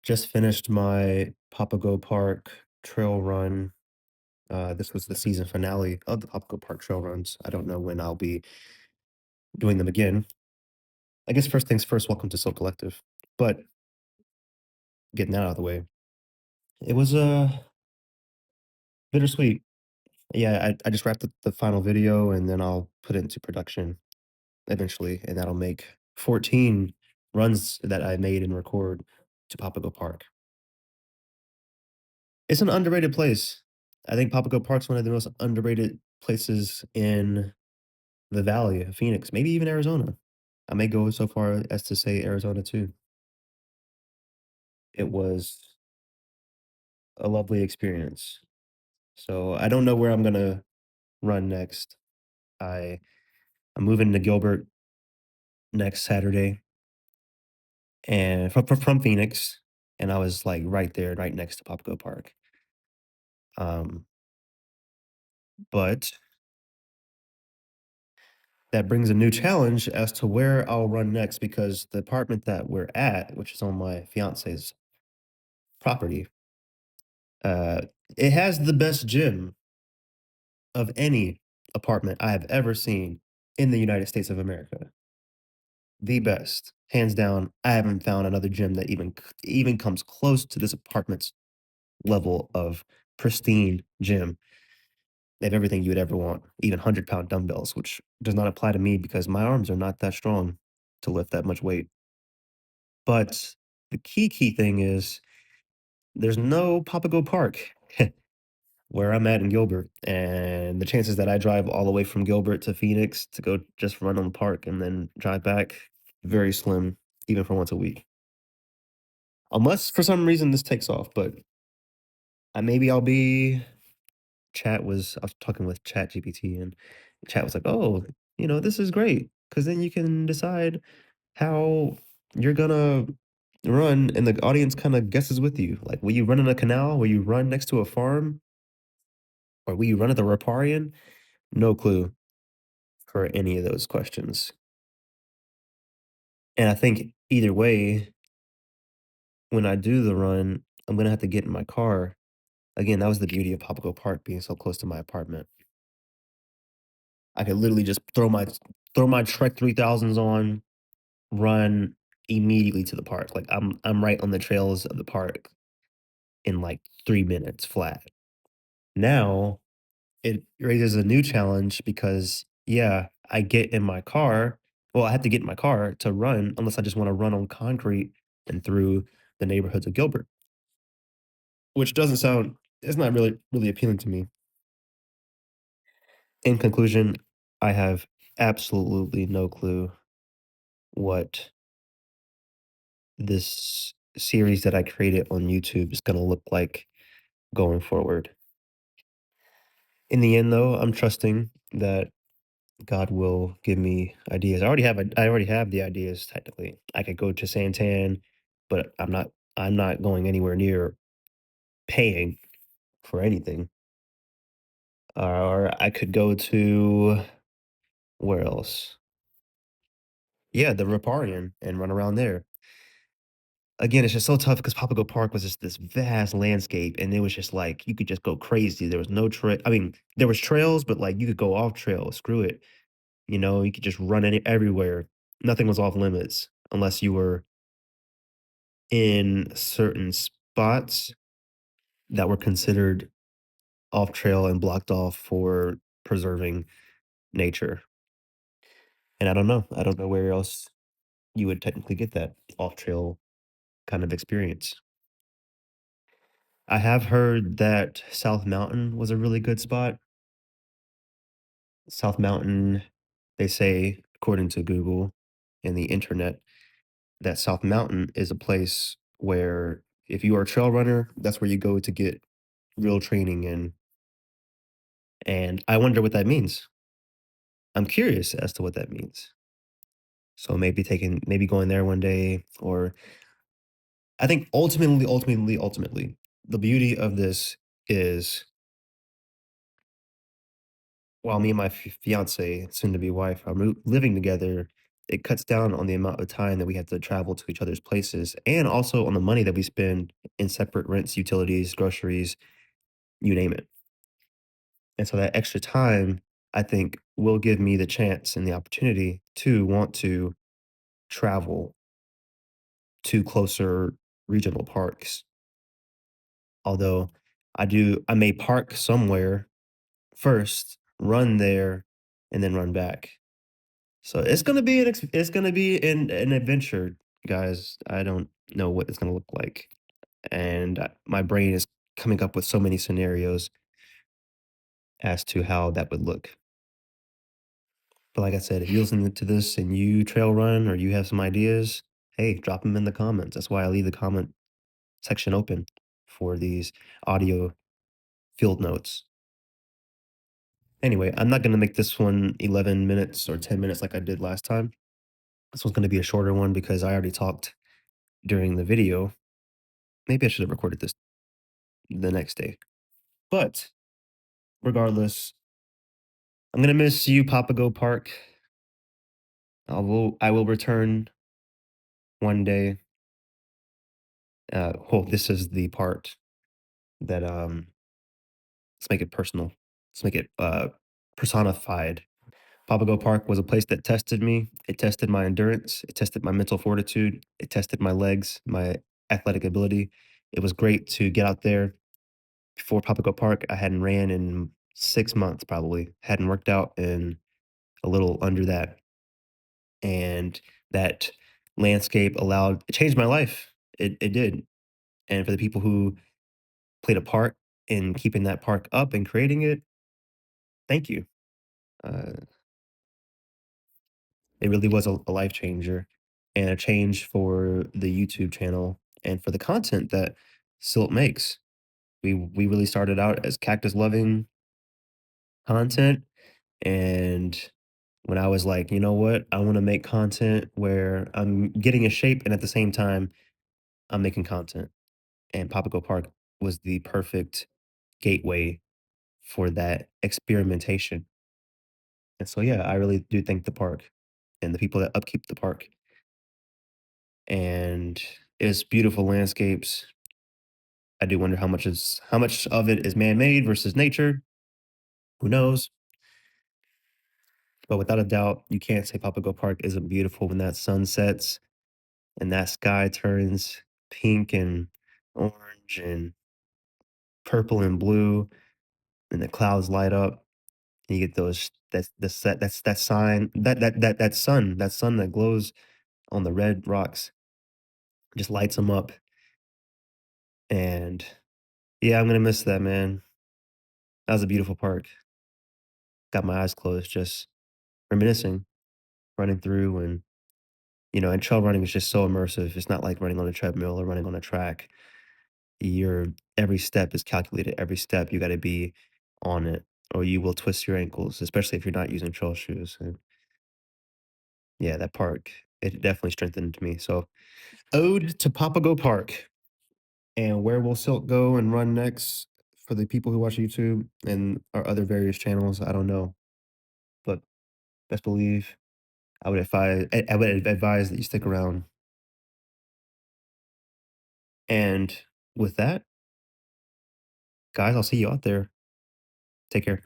Just finished my Papago Park trail run. This was the season finale of the Papago Park trail runs. I don't know when I'll be doing them again. I guess first things first, welcome to Soul Collective. But getting that out of the way, it was bittersweet. Yeah, I just wrapped the final video and then I'll put it into production eventually, and that'll make 14 runs that I made and record to Papago Park. It's an underrated place. I think Papago Park's one of the most underrated places in the Valley of Phoenix, maybe even Arizona. I may go so far as to say Arizona too. It was a lovely experience. So I don't know where I'm gonna run next. I I'm moving to Gilbert next Saturday and from Phoenix, and I was like right there, right next to Papago Park. Um, but that brings a new challenge as to where I'll run next because the apartment that we're at, which is on my fiance's property, uh, it has the best gym of any apartment I have ever seen in the United States of America. The best, hands down. I haven't found another gym that even comes close to this apartment's level of pristine gym. They have everything you would ever want, even 100-pound dumbbells, which does not apply to me because my arms are not that strong to lift that much weight. But the key thing is there's no Papago Park where I'm at in Gilbert, and the chances that I drive all the way from Gilbert to Phoenix to go just run on the park and then drive back, very slim, even for once a week. Unless for some reason this takes off, but maybe I'll be I was talking with ChatGPT and Chat was like, "Oh, this is great because then you can decide how you're gonna run and the audience kinda guesses with you. Like, will you run in a canal? Will you run next to a farm? Or will you run at the Riparian?" No clue for any of those questions. And I think either way, when I do the run, I'm gonna have to get in my car. Again, that was the beauty of Papago Park being so close to my apartment. I could literally just throw my Trek 3000s on, run immediately to the park. Like, I'm right on the trails of the park in, like, 3 minutes flat. Now, it raises a new challenge because, yeah, I get in my car I have to get in my car to run unless I just wanna run on concrete and through the neighborhoods of Gilbert, which doesn't sound it's not really appealing to me. In conclusion, I have absolutely no clue what this series that I created on YouTube is gonna look like going forward. In the end, though, I'm trusting that God will give me ideas. I already have the ideas technically. I could go to Santan, but I'm not going anywhere near paying for anything. Or I could go to where else? Yeah, the Riparian and run around there. Again, it's just so tough because Papago Park was just this vast landscape, and it was just like you could just go crazy. There was no trail. I mean, there was trails, but like you could go off trail. Screw it. You could just run everywhere. Nothing was off limits unless you were in certain spots that were considered off trail and blocked off for preserving nature. And I don't know. I don't know where else you would technically get that off trail kind of experience. I have heard that South Mountain was a really good spot. South Mountain, they say, according to Google and the internet, that South Mountain is a place where if you are a trail runner, that's where you go to get real training in. And I wonder what that means. I'm curious as to what that means. So maybe going there one day, or I think ultimately, the beauty of this is while me and my fiance, soon to be wife, are living together, it cuts down on the amount of time that we have to travel to each other's places and also on the money that we spend in separate rents, utilities, groceries, you name it. And so that extra time, I think, will give me the chance and the opportunity to want to travel to closer regional parks. Although I may park somewhere first, run there, and then run back. So it's gonna be an adventure, guys. I don't know what it's gonna look like, and my brain is coming up with so many scenarios as to how that would look. But like I said, if you listen to this and you trail run or you have some ideas, hey, drop them in the comments. That's why I leave the comment section open for these audio field notes. Anyway, I'm not gonna make this one 11 minutes or 10 minutes like I did last time. This one's gonna be a shorter one because I already talked during the video. Maybe I should have recorded this the next day. But regardless, I'm gonna miss you, Papago Park. I will return one day. Oh, this is the part that let's make it personal. Let's make it personified. Papago Park was a place that tested me. It tested my endurance. It tested my mental fortitude. It tested my legs, my athletic ability. It was great to get out there. Before Papago Park, I hadn't ran in 6 months, probably. Hadn't worked out in a little under that. And that landscape allowed it changed my life. It did. And for the people who played a part in keeping that park up and creating it, thank you. Uh, it really was a life changer and a change for the YouTube channel and for the content that Silt makes. We really started out as cactus loving content, and when I was like, you know what, I want to make content where I'm getting a shape and at the same time I'm making content. And Papago Park was the perfect gateway for that experimentation. And so, yeah, I really do thank the park and the people that upkeep the park. And it's beautiful landscapes. I do wonder how much of it is man-made versus nature. Who knows? But without a doubt, you can't say Papago Park isn't beautiful when that sun sets and that sky turns pink and orange and purple and blue and the clouds light up. And you get those that's that sign that sun that glows on the red rocks just lights them up. And yeah, I'm gonna miss that, man. That was a beautiful park. Got my eyes closed, just reminiscing, running through, and and trail running is just so immersive. It's not like running on a treadmill or running on a track. Your every step is calculated. Every step you got to be on it, or you will twist your ankles, especially if you're not using trail shoes. And yeah, that park it definitely strengthened me. So, ode to Papago Park. And where will Silk go and run next for the people who watch YouTube and our other various channels? I don't know, but best believe I would advise that you stick around. And with that, guys, I'll see you out there. Take care.